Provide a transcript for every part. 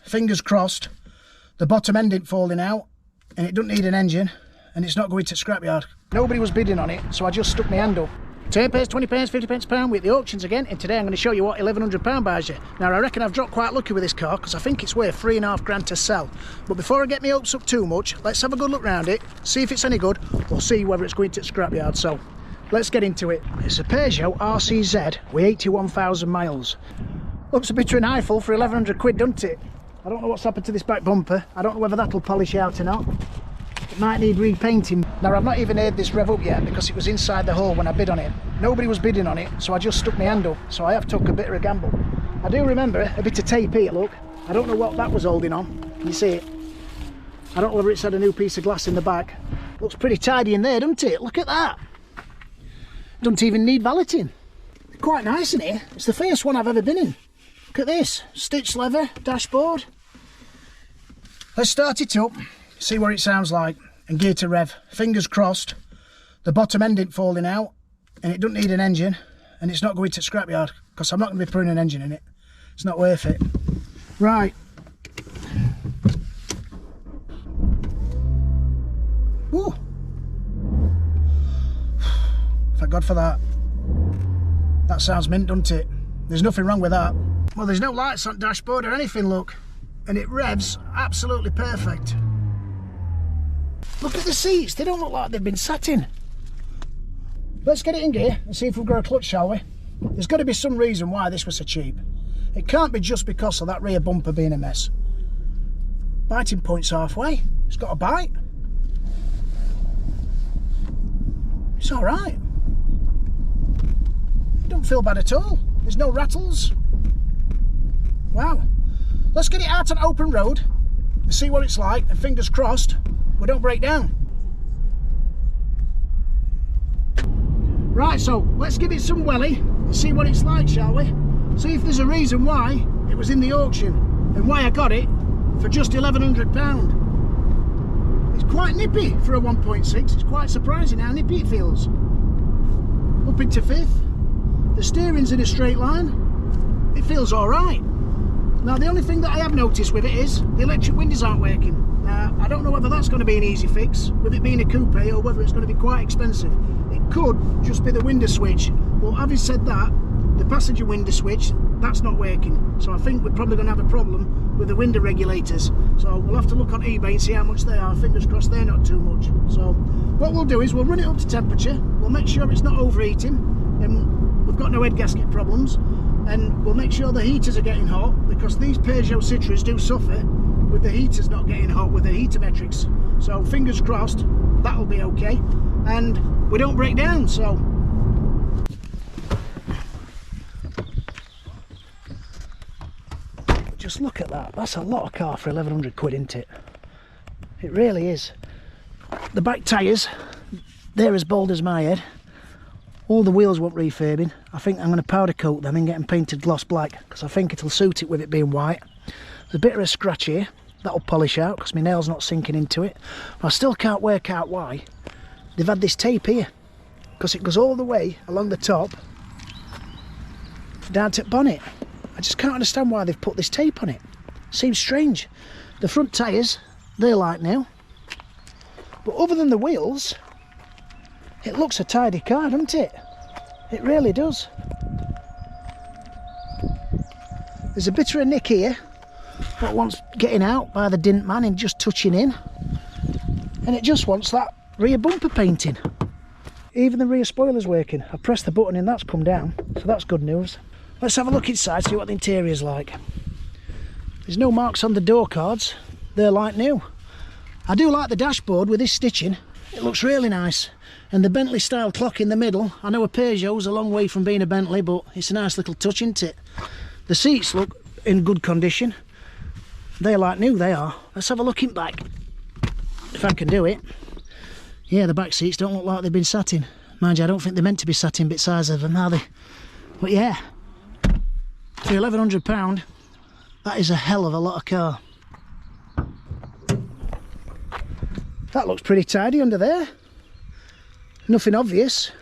fingers crossed. The bottom end ain't falling out, and it doesn't need an engine, and it's not going to scrapyard. Nobody was bidding on it, so I just stuck my hand up. 10 pence, 20 pence, 50 pence a pound with the auctions again, and today I'm going to show you what £1,100 buys you. Now I reckon I've dropped quite lucky with this car because I think it's worth £3.5 grand to sell. But before I get my hopes up too much, let's have a good look round it, see if it's any good, or see whether it's going to scrapyard. So let's get into it. It's a Peugeot RCZ with 81,000 miles. Looks a bit of an eyeful for 1,100 quid, doesn't it? I don't know what's happened to this back bumper. I don't know whether that'll polish out or not. It might need repainting. Now I've not even heard this rev up yet because it was inside the hole when I bid on it. Nobody was bidding on it, so I just stuck my hand up. So I have took a bit of a gamble. I do remember a bit of tape here, look. I don't know what that was holding on. Can you see it? I don't know whether it's had a new piece of glass in the back. Looks pretty tidy in there, doesn't it? Look at that. Doesn't even need valeting. Quite nice in here. It's the first one I've ever been in. Look at this. Stitched leather, dashboard. Let's start it up, see what it sounds like, and gear to rev. Fingers crossed. The bottom end ain't falling out, and it doesn't need an engine, and it's not going to scrapyard because I'm not going to be putting an engine in it. It's not worth it. Right. Woo. Thank God for that. That sounds mint, doesn't it? There's nothing wrong with that. Well, there's no lights on dashboard or anything, look. And it revs absolutely perfect. Look at the seats, they don't look like they've been sat in. Let's get it in gear and see if we've got a clutch, shall we? There's got to be some reason why this was so cheap. It can't be just because of that rear bumper being a mess. Biting point's halfway. It's got a bite. It's all right. It don't feel bad at all. There's no rattles. Wow. Let's get it out on open road and see what it's like, and fingers crossed we don't break down. Right, so let's give it some welly and see what it's like, shall we? See if there's a reason why it was in the auction and why I got it for just £1,100. It's quite nippy for a 1.6. It's quite surprising how nippy it feels. Up into fifth. The steering's in a straight line. It feels all right. Now the only thing that I have noticed with it is the electric windows aren't working. Now I don't know whether that's going to be an easy fix with it being a coupe or whether it's going to be quite expensive. It could just be the window switch, but having said that, the passenger window switch, that's not working. So I think we're probably going to have a problem with the window regulators. So we'll have to look on eBay and see how much they are. Fingers crossed they're not too much. So what we'll do is we'll run it up to temperature, we'll make sure it's not overheating, and we've got no head gasket problems. And we'll make sure the heaters are getting hot, because these Peugeot Citras do suffer with the heaters not getting hot with the heater metrics. So fingers crossed that'll be okay and we don't break down. So just look at that. That's a lot of car for 1,100 quid, isn't it? It really is. The back tyres, they're as bald as my head. All the wheels want refurbing. I think I'm going to powder coat them and get them painted gloss black because I think it'll suit it with it being white. There's a bit of a scratch here. That'll polish out because my nail's not sinking into it. But I still can't work out why they've had this tape here, because it goes all the way along the top down to the bonnet. I just can't understand why they've put this tape on it. Seems strange. The front tyres, they're like new. But other than the wheels, it looks a tidy car, doesn't it? It really does. There's a bit of a nick here that wants getting out by the dint man and just touching in. And it just wants that rear bumper painting. Even the rear spoiler's working. I pressed the button and that's come down, so that's good news. Let's have a look inside, see what the interior's like. There's no marks on the door cards. They're like new. I do like the dashboard with this stitching. It looks really nice. And the Bentley style clock in the middle. I know a Peugeot's a long way from being a Bentley, but it's a nice little touch, isn't it? The seats look in good condition. They're like new, they are. Let's have a look in back, if I can do it. Yeah, the back seats don't look like they've been sat in. Mind you, I don't think they're meant to be sat in bit size of them, are they? But yeah, for £1,100, that is a hell of a lot of car. That looks pretty tidy under there. Nothing obvious.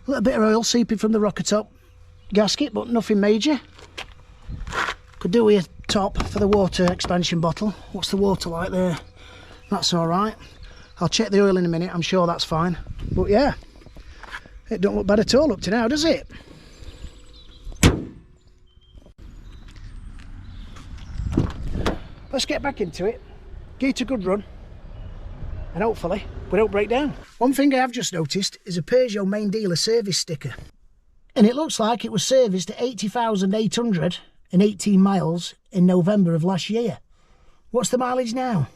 A little bit of oil seeping from the rocker top gasket, but nothing major. Could do with a top for the water expansion bottle. What's the water like there? That's all right. I'll check the oil in a minute, I'm sure that's fine. But yeah, it don't look bad at all up to now, does it? Let's get back into it, give it a good run, and hopefully we don't break down. One thing I have just noticed is a Peugeot main dealer service sticker. And it looks like it was serviced at 80,818 miles in November of last year. What's the mileage now?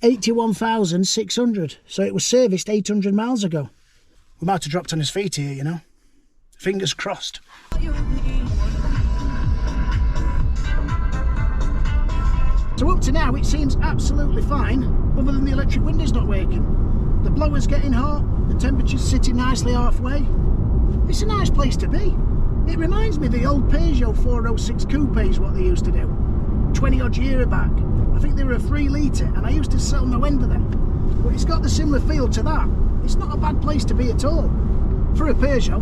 81,600. So it was serviced 800 miles ago. We might have dropped on his feet here, you know. Fingers crossed. So up to now it seems absolutely fine, other than the electric windows not working. The blower's getting hot, the temperature's sitting nicely halfway. It's a nice place to be. It reminds me of the old Peugeot 406 coupes, what they used to do 20 odd years back. I think they were a 3 litre and I used to sell no end of them. But it's got the similar feel to that. It's not a bad place to be at all for a Peugeot.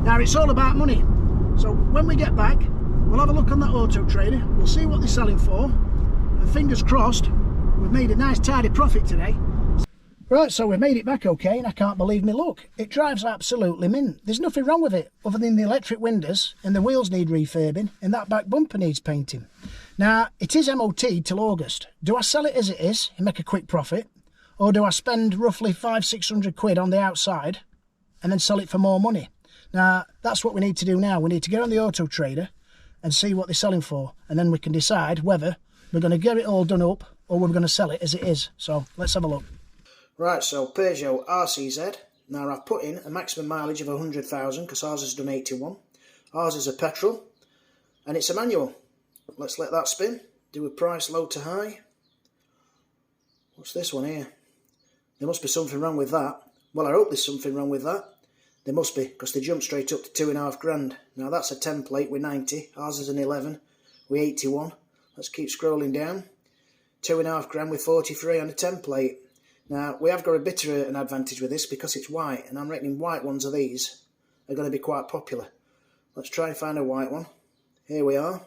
Now it's all about money. So when we get back, we'll have a look on that Auto Trader, we'll see what they're selling for, and fingers crossed, we've made a nice tidy profit today. Right, so we've made it back okay, and I can't believe me luck. It drives absolutely mint. There's nothing wrong with it, other than the electric windows, and the wheels need refurbing, and that back bumper needs painting. Now, it is MOT till August. Do I sell it as it is and make a quick profit? Or do I spend roughly 500-600 quid on the outside and then sell it for more money? Now, that's what we need to do now. We need to get on the Auto Trader and see what they're selling for, and then we can decide whether we're going to get it all done up or we're going to sell it as it is. So let's have a look. Right, so Peugeot RCZ. Now I've put in a maximum mileage of 100,000 because ours has done 81. Ours is a petrol and it's a manual. Let's let that spin. Do a price low to high. What's this one here? There must be something wrong with that. Well, I hope there's something wrong with that. There must be, because they jumped straight up to 2.5 grand. Now that's a 10 plate with 90. Ours is an 11 with 81. Let's keep scrolling down. 2.5 grand with 43 on a 10 plate. Now we have got a bit of an advantage with this because it's white, and I'm reckoning white ones of these are going to be quite popular. Let's try and find a white one. Here we are.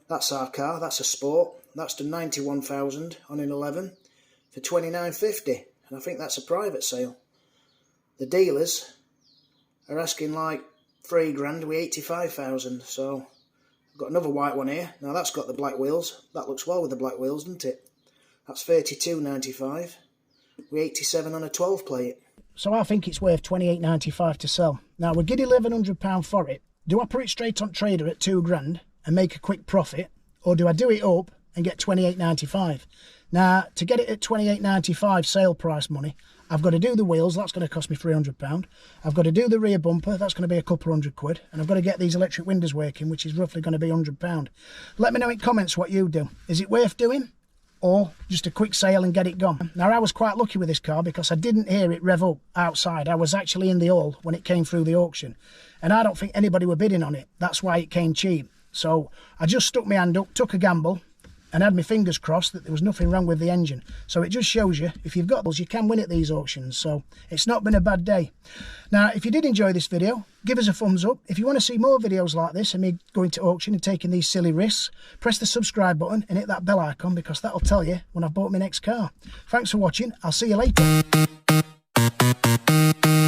That's our car. That's a Sport. That's done 91,000 on an 11 for 29.50, and I think that's a private sale. The dealers are asking like 3 grand with 85,000. So I've got another white one here. Now that's got the black wheels. That looks well with the black wheels, doesn't it? That's 32.95 with 87 on a 12 plate. So I think it's worth 28.95 to sell. Now we're getting £1,100 for it. Do I put it straight on Trader at 2 grand and make a quick profit, or do I do it up and get 28.95? Now to get it at 28.95 sale price money, I've got to do the wheels. That's going to cost me £300. I've got to do the rear bumper. That's going to be a couple £100 quid, and I've got to get these electric windows working, which is roughly going to be £100. Let me know in comments what you do. Is it worth doing, or just a quick sale and get it gone? Now I was quite lucky with this car because I didn't hear it rev up outside. I was actually in the hall when it came through the auction, and I don't think anybody were bidding on it. That's why it came cheap. So I just stuck my hand up, took a gamble, and had my fingers crossed that there was nothing wrong with the engine. So it just shows you, if you've got those, you can win at these auctions. So it's not been a bad day. Now, if you did enjoy this video, give us a thumbs up. If you want to see more videos like this and me going to auction and taking these silly risks, press the subscribe button and hit that bell icon, because that'll tell you when I've bought my next car. Thanks for watching. I'll see you later.